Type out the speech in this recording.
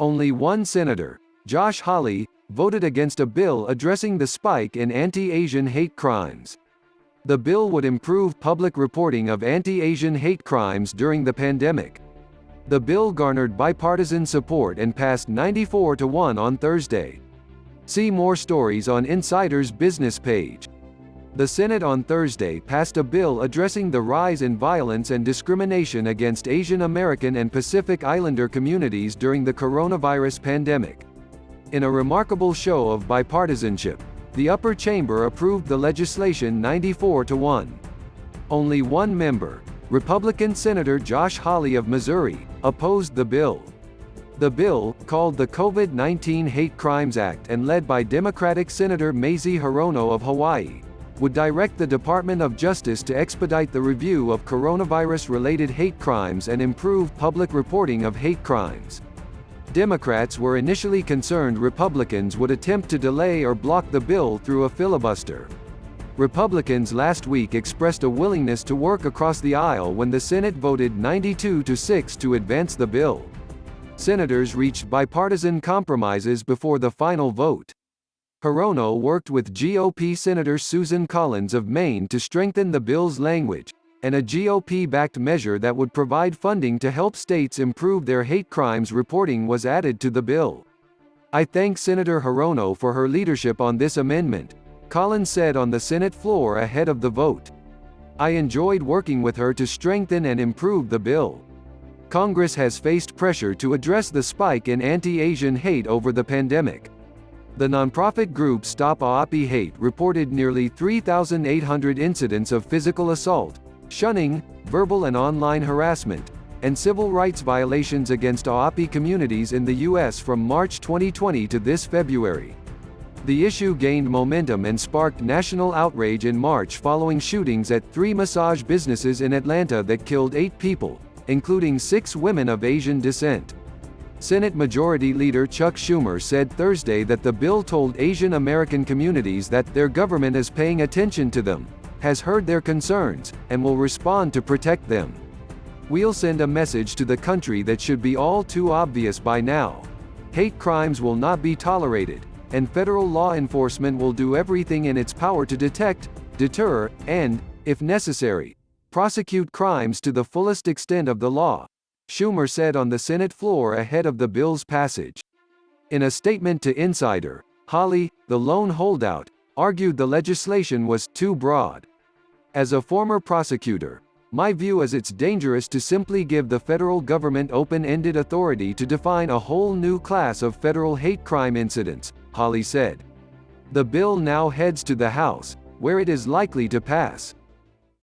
Only one senator, Josh Hawley, voted against a bill addressing the spike in anti-Asian hate crimes. The bill would improve public reporting of anti-Asian hate crimes during the pandemic. The bill garnered bipartisan support and passed 94-1 on Thursday. See more stories on Insider's business page. The Senate on Thursday passed a bill addressing the rise in violence and discrimination against Asian American and Pacific Islander communities during the coronavirus pandemic. In a remarkable show of bipartisanship, the upper chamber approved the legislation 94-1. Only one member, Republican Senator Josh Hawley of Missouri, opposed the bill. The bill, called the COVID-19 Hate Crimes Act and led by Democratic Senator Mazie Hirono of Hawaii, would direct the Department of Justice to expedite the review of coronavirus-related hate crimes and improve public reporting of hate crimes. Democrats were initially concerned Republicans would attempt to delay or block the bill through a filibuster. Republicans last week expressed a willingness to work across the aisle when the Senate voted 92-6 to advance the bill. Senators reached bipartisan compromises before the final vote. Hirono worked with GOP Senator Susan Collins of Maine to strengthen the bill's language, and a GOP-backed measure that would provide funding to help states improve their hate crimes reporting was added to the bill. "I thank Senator Hirono for her leadership on this amendment," Collins said on the Senate floor ahead of the vote. "I enjoyed working with her to strengthen and improve the bill." Congress has faced pressure to address the spike in anti-Asian hate over the pandemic. The nonprofit group Stop AAPI Hate reported nearly 3,800 incidents of physical assault, shunning, verbal and online harassment, and civil rights violations against AAPI communities in the U.S. from March 2020 to this February. The issue gained momentum and sparked national outrage in March following shootings at 3 massage businesses in Atlanta that killed 8 people, including 6 women of Asian descent. Senate Majority Leader Chuck Schumer said Thursday that the bill told Asian American communities that their government is paying attention to them, has heard their concerns, and will respond to protect them. "We'll send a message to the country that should be all too obvious by now. Hate crimes will not be tolerated, and federal law enforcement will do everything in its power to detect, deter, and, if necessary, prosecute crimes to the fullest extent of the law," Schumer said on the Senate floor ahead of the bill's passage. In a statement to Insider, Hawley, the lone holdout, argued the legislation was too broad. "As a former prosecutor, my view is it's dangerous to simply give the federal government open-ended authority to define a whole new class of federal hate crime incidents," Hawley said. The bill now heads to the House, where it is likely to pass.